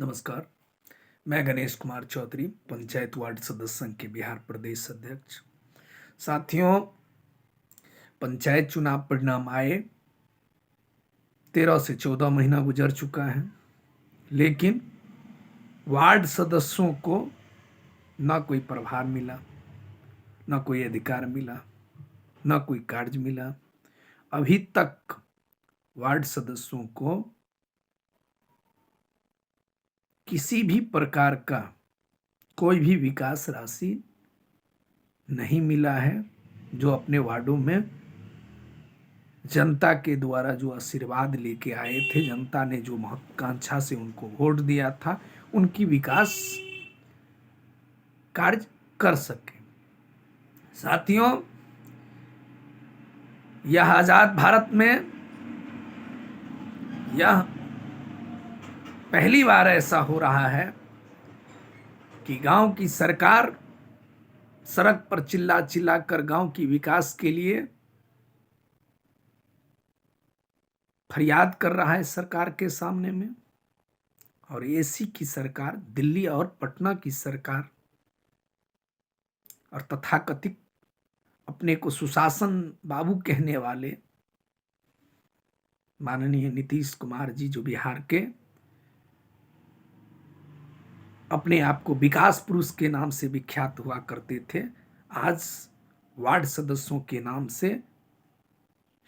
नमस्कार। मैं गणेश कुमार चौधरी, पंचायत वार्ड सदस्य संघ के बिहार प्रदेश अध्यक्ष। साथियों, पंचायत चुनाव परिणाम आए, 13 से 14 महीना गुजर चुका है, लेकिन वार्ड सदस्यों को ना कोई प्रभार मिला, ना कोई अधिकार मिला, ना कोई कार्य मिला। अभी तक वार्ड सदस्यों को किसी भी प्रकार का कोई भी विकास राशि नहीं मिला है। जो अपने वार्डों में जनता के द्वारा जो आशीर्वाद लेके आए थे, जनता ने जो महत्वाकांक्षा से उनको वोट दिया था, उनकी विकास कार्य कर सके। साथियों, यह आजाद भारत में यह पहली बार ऐसा हो रहा है कि गांव की सरकार सड़क पर चिल्ला चिल्ला कर गांव की विकास के लिए फरियाद कर रहा है सरकार के सामने में, और एसी की सरकार, दिल्ली और पटना की सरकार और तथाकथित अपने को सुशासन बाबू कहने वाले माननीय नीतीश कुमार जी, जो बिहार के अपने आप को विकास पुरुष के नाम से विख्यात हुआ करते थे, आज वार्ड सदस्यों के नाम से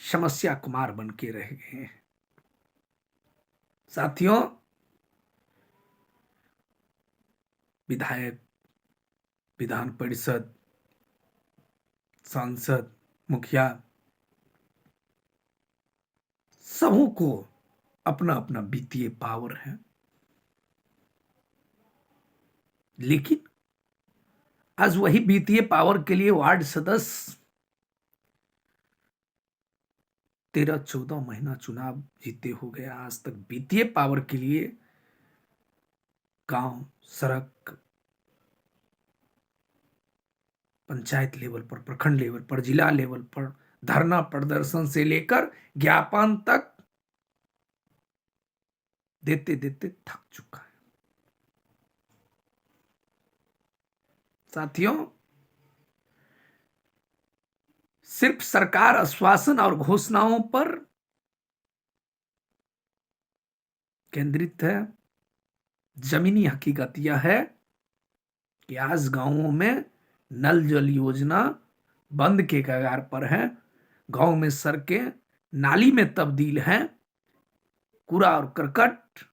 समस्या कुमार बन के रह गए हैं। साथियों, विधायक, विधान परिषद, सांसद, मुखिया, सबों को अपना अपना वित्तीय पावर है, लेकिन आज वही वित्तीय पावर के लिए वार्ड सदस्य 13-14 महीना चुनाव जीते हो गया, आज तक वित्तीय पावर के लिए गांव, सड़क, पंचायत लेवल पर, प्रखंड लेवल पर, जिला लेवल पर धरना प्रदर्शन से लेकर ज्ञापन तक देते देते थक चुका है। साथियों, सिर्फ सरकार आश्वासन और घोषणाओं पर केंद्रित है। जमीनी हकीकत यह है कि आज गांवों में नल जल योजना बंद के कगार पर है, गांव में सड़कें नाली में तब्दील हैं, कूड़ा और करकट,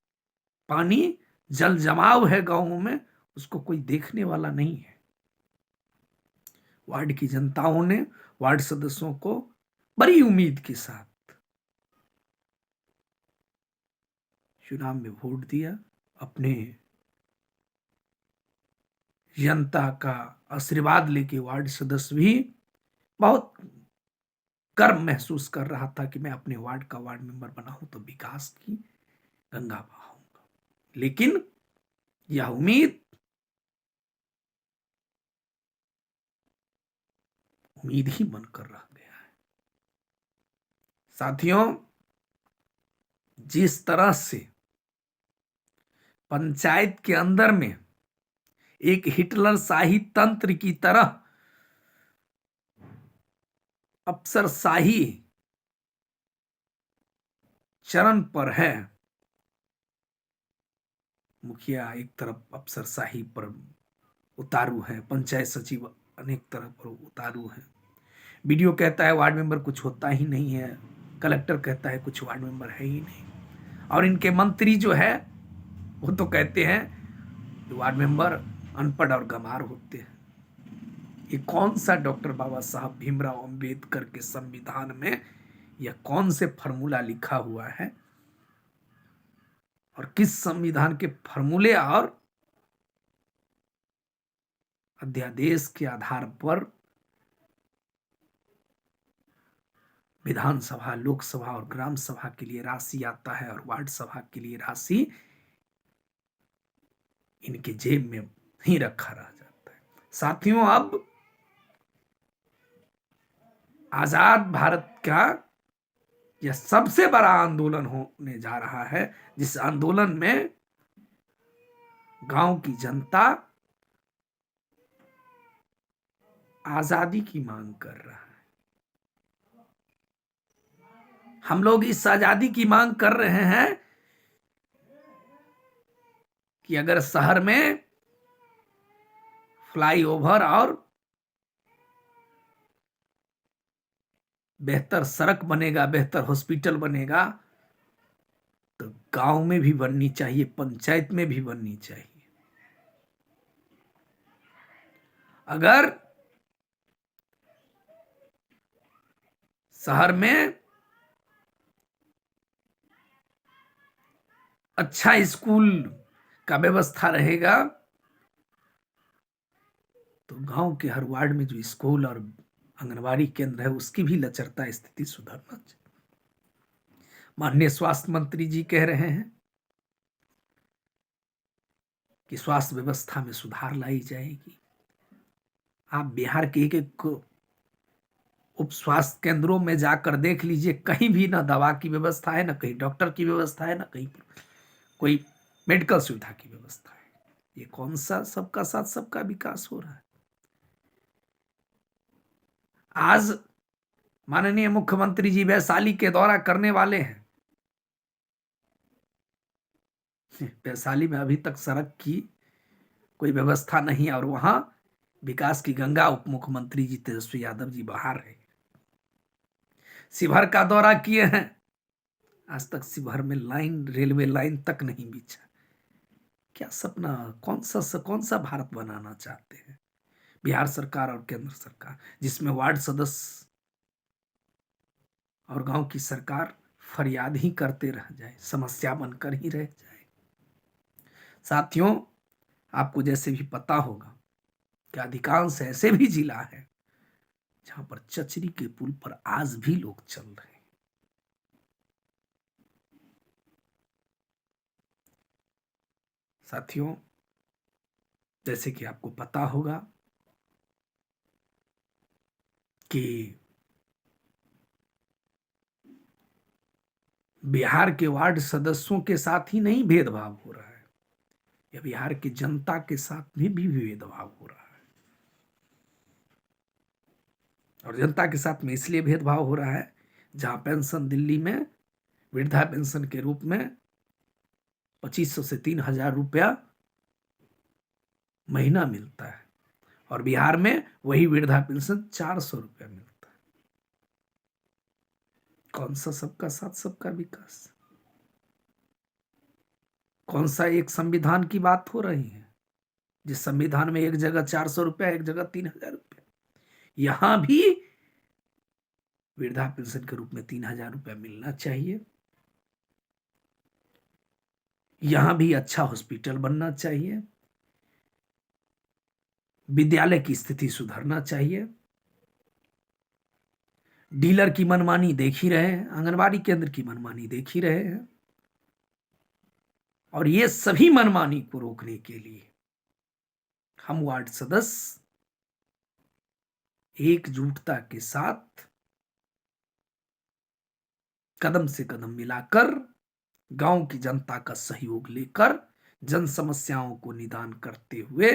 पानी, जल जमाव है गांवों में, उसको कोई देखने वाला नहीं है। वार्ड की जनताओं ने वार्ड सदस्यों को बड़ी उम्मीद के साथ चुनाव में वोट दिया, अपने जनता का आशीर्वाद लेके वार्ड सदस्य भी बहुत गर्व महसूस कर रहा था कि मैं अपने वार्ड का वार्ड मेंबर बना हूं तो विकास की गंगा बहाऊंगा। लेकिन यह उम्मीद ही बनकर रह गया है। साथियों, जिस तरह से पंचायत के अंदर में एक हिटलर शाही तंत्र की तरह अफसरशाही चरण पर है, मुखिया एक तरफ अफसरशाही पर उतारू है, पंचायत सचिव अनेक तरह पर उतारू है, बीडीओ कहता है वार्ड मेंबर कुछ होता ही नहीं है, कलेक्टर कहता है कुछ वार्ड मेंबर है ही नहीं, और इनके मंत्री जो है वो तो कहते हैं वार्ड मेंबर अनपढ़ और गंवार होते हैं। ये कौन सा डॉक्टर बाबा साहब भीमराव अंबेडकर के संविधान में यह कौन से फॉर्मूला लिखा हुआ है, और किस संविधान के फॉर्मूले और अध्यादेश के आधार पर विधानसभा, लोकसभा और ग्राम सभा के लिए राशि आता है और वार्ड सभा के लिए राशि इनके जेब में ही रखा रह जाता है। साथियों, अब आजाद भारत का यह सबसे बड़ा आंदोलन होने जा रहा है, जिस आंदोलन में गांव की जनता आजादी की मांग कर रहा है। हम लोग इस आजादी की मांग कर रहे हैं कि अगर शहर में फ्लाईओवर और बेहतर सड़क बनेगा, बेहतर हॉस्पिटल बनेगा, तो गांव में भी बननी चाहिए, पंचायत में भी बननी चाहिए। अगर शहर में अच्छा स्कूल का व्यवस्था रहेगा तो गांव के हर वार्ड में जो स्कूल और आंगनबाड़ी केंद्र है उसकी भी लचरता स्थिति सुधरना चाहिए। माननीय स्वास्थ्य मंत्री जी कह रहे हैं कि स्वास्थ्य व्यवस्था में सुधार लाई जाएगी। आप बिहार के एक एक उप स्वास्थ्य केंद्रों में जाकर देख लीजिए, कहीं भी ना दवा की व्यवस्था है, ना कहीं डॉक्टर की व्यवस्था है, ना कहीं कोई मेडिकल सुविधा की व्यवस्था है। ये कौन सा सबका साथ सबका विकास हो रहा है? आज माननीय मुख्यमंत्री जी वैशाली के दौरा करने वाले हैं। वैशाली में अभी तक सड़क की कोई व्यवस्था नहीं और वहां विकास की गंगा उप मुख्यमंत्री जी तेजस्वी यादव जी बाहर है। शिवहर का दौरा किए हैं, आज तक शिवहर में लाइन, रेलवे लाइन तक नहीं बिछा। क्या सपना, कौन सा भारत बनाना चाहते हैं बिहार सरकार और केंद्र सरकार, जिसमें वार्ड सदस्य और गांव की सरकार फरियाद ही करते रह जाए, समस्या बनकर ही रह जाए। साथियों, आपको जैसे भी पता होगा कि अधिकांश ऐसे भी जिला है जहां पर चचरी के पुल पर आज भी लोग चल रहे हैं। साथियों, जैसे कि आपको पता होगा कि बिहार के वार्ड सदस्यों के साथ ही नहीं भेदभाव हो रहा है, यह बिहार की जनता के साथ भी भेदभाव हो रहा है। और जनता के साथ में इसलिए भेदभाव हो रहा है, जहां पेंशन दिल्ली में वृद्धा पेंशन के रूप में 2500 से 3000 रुपया महीना मिलता है और बिहार में वही वृद्धा पेंशन 400 रुपया मिलता है। कौन सा सबका साथ सबका विकास? कौन सा एक संविधान की बात हो रही है जिस संविधान में एक जगह 400 रुपया, एक जगह 3000 रुपया? यहां भी वृद्धा पेंशन के रूप में 3000 रुपया मिलना चाहिए। यहां भी अच्छा हॉस्पिटल बनना चाहिए, विद्यालय की स्थिति सुधरना चाहिए। डीलर की मनमानी देख ही रहे हैं, आंगनबाड़ी केंद्र की मनमानी देख ही रहे हैं। और ये सभी मनमानी को रोकने के लिए हम वार्ड सदस्य एकजुटता के साथ कदम से कदम मिलाकर गांव की जनता का सहयोग लेकर जन समस्याओं को निदान करते हुए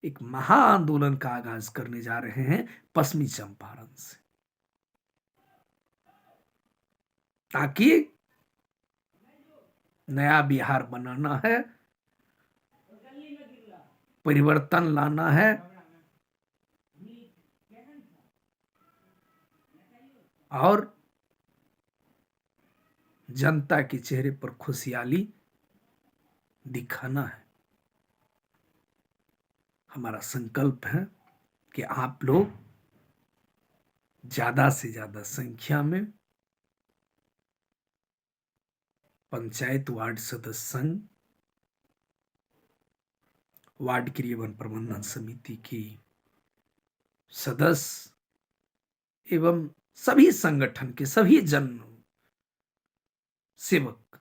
एक महा आंदोलन का आगाज करने जा रहे हैं पश्चिमी चंपारण से, ताकि नया बिहार बनाना है, परिवर्तन लाना है और जनता के चेहरे पर खुशहाली दिखाना है। हमारा संकल्प है कि आप लोग ज्यादा से ज्यादा संख्या में पंचायत, वार्ड सदस्य संघ, वार्ड क्रियान्वयन प्रबंधन समिति की सदस्य एवं सभी संगठन के सभी जन सेवक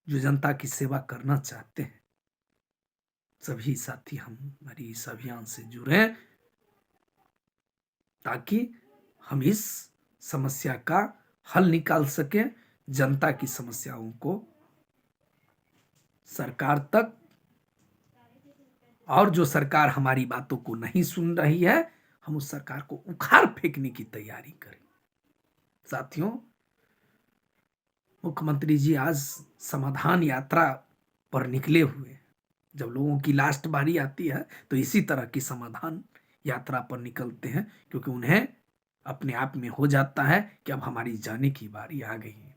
जो जनता की सेवा करना चाहते हैं, सभी साथी हमारी इस अभियान से जुड़े ताकि हम इस समस्या का हल निकाल सकें, जनता की समस्याओं को सरकार तक, और जो सरकार हमारी बातों को नहीं सुन रही है हम उस सरकार को उखाड़ फेंकने की तैयारी करें। साथियों, मुख्यमंत्री जी आज समाधान यात्रा पर निकले हुए। जब लोगों की लास्ट बारी आती है तो इसी तरह की समाधान यात्रा पर निकलते हैं, क्योंकि उन्हें अपने आप में हो जाता है कि अब हमारी जाने की बारी आ गई है।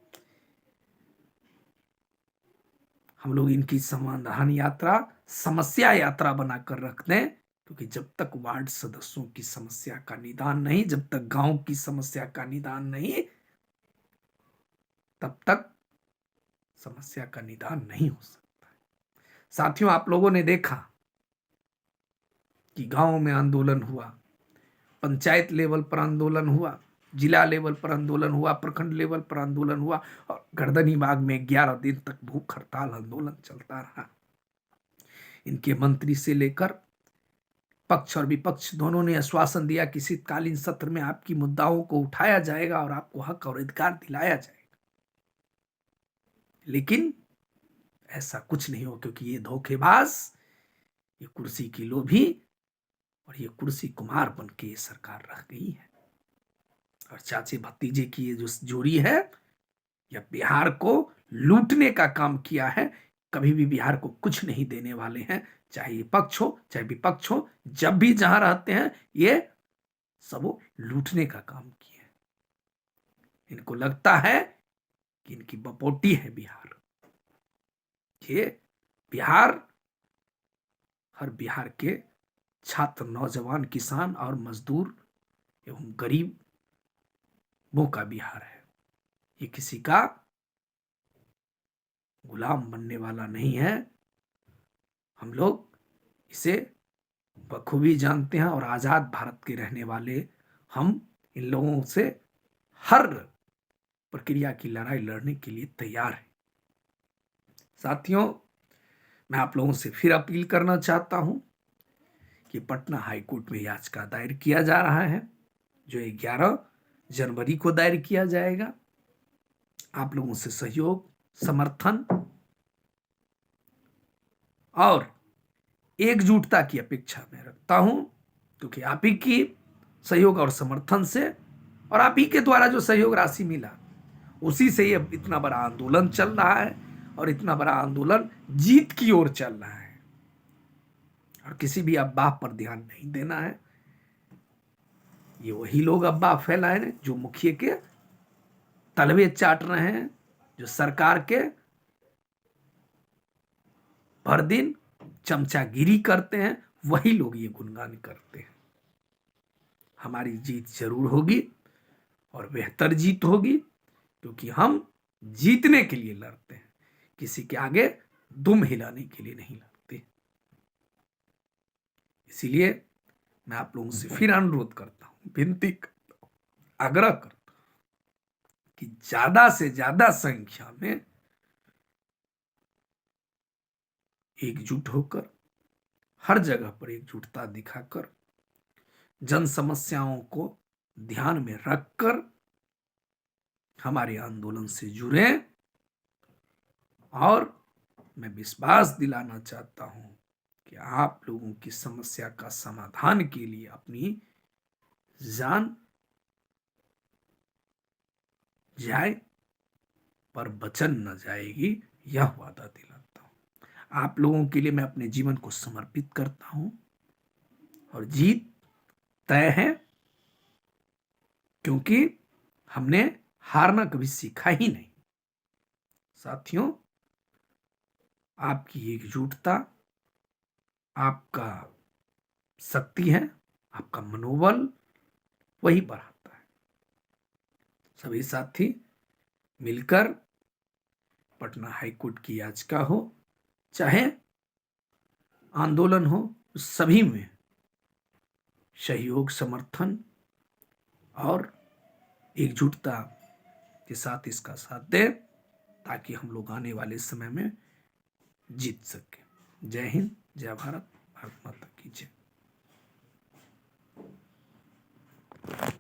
हम लोग इनकी समाधान यात्रा समस्या यात्रा बनाकर रखते हैं, क्योंकि जब तक वार्ड सदस्यों की समस्या का निदान नहीं, जब तक गांव की समस्या का निदान नहीं, तब तक समस्या का निदान नहीं हो सकता। साथियों, आप लोगों ने देखा कि गांव में आंदोलन हुआ, पंचायत लेवल पर आंदोलन हुआ, जिला लेवल पर आंदोलन हुआ, प्रखंड लेवल पर आंदोलन हुआ, और गर्दनीबाग में 11 दिन तक भूख हड़ताल आंदोलन चलता रहा। इनके मंत्री से लेकर पक्ष और विपक्ष दोनों ने आश्वासन दिया कि शीतकालीन सत्र में आपकी मुद्दाओं को उठाया जाएगा और आपको हक और अधिकार दिलाया जाएगा, लेकिन ऐसा कुछ नहीं हो, क्योंकि ये धोखेबाज, ये कुर्सी की लोभी और ये कुर्सी कुमार बन के ये सरकार रह गई है। और चाचे भतीजे की ये जो जोड़ी है, यह बिहार को लूटने का काम किया है। कभी भी बिहार को कुछ नहीं देने वाले हैं, चाहे ये पक्ष हो चाहे विपक्ष हो। जब भी जहां रहते हैं ये सब लूटने का काम किए। इनको लगता है कि इनकी बपोटी है बिहार। ये बिहार हर बिहार के छात्र, नौजवान, किसान और मजदूर एवं गरीबों का बिहार है। ये किसी का गुलाम बनने वाला नहीं है। हम लोग इसे बखूबी जानते हैं, और आजाद भारत के रहने वाले हम इन लोगों से हर प्रक्रिया की लड़ाई लड़ने के लिए तैयार हैं। साथियों, मैं आप लोगों से फिर अपील करना चाहता हूं कि पटना हाईकोर्ट में याचिका दायर किया जा रहा है, जो 11 जनवरी को दायर किया जाएगा। आप लोगों से सहयोग, समर्थन और एकजुटता की अपेक्षा मैं रखता हूं, क्योंकि आप ही की सहयोग और समर्थन से और आप ही के द्वारा जो सहयोग राशि मिला, उसी से ये इतना बड़ा आंदोलन चल रहा है, और इतना बड़ा आंदोलन जीत की ओर चल रहा है। और किसी भी अफवाह पर ध्यान नहीं देना है। ये वही लोग अफवाह फैलाए हैं जो मुखिया के तलवे चाट रहे हैं, जो सरकार के भर दिन चमचागिरी करते हैं, वही लोग ये गुणगान करते हैं। हमारी जीत जरूर होगी, और बेहतर जीत होगी, क्योंकि हम जीतने के लिए लड़ते हैं, किसी के आगे दुम हिलाने के लिए नहीं लड़ते। इसीलिए मैं आप लोगों से फिर अनुरोध करता हूं, विनती करता हूं, आग्रह करता हूं कि ज्यादा से ज्यादा संख्या में एकजुट होकर, हर जगह पर एकजुटता दिखाकर, जन समस्याओं को ध्यान में रखकर हमारे आंदोलन से जुड़े। और मैं विश्वास दिलाना चाहता हूं कि आप लोगों की समस्या का समाधान के लिए अपनी जान जाए पर वचन न जाएगी, यह वादा दिलाता हूं। आप लोगों के लिए मैं अपने जीवन को समर्पित करता हूं, और जीत तय है, क्योंकि हमने हारना कभी सीखा ही नहीं। साथियों, आपकी एकजुटता, आपका शक्ति है, आपका मनोबल वही बढ़ाता है। सभी साथी मिलकर पटना हाईकोर्ट की याचिका हो चाहे आंदोलन हो, सभी में सहयोग, समर्थन और एकजुटता के साथ इसका साथ दें, ताकि हम लोग आने वाले समय में जीत सकें। जय हिंद, जय भारत, भारत माता की जय।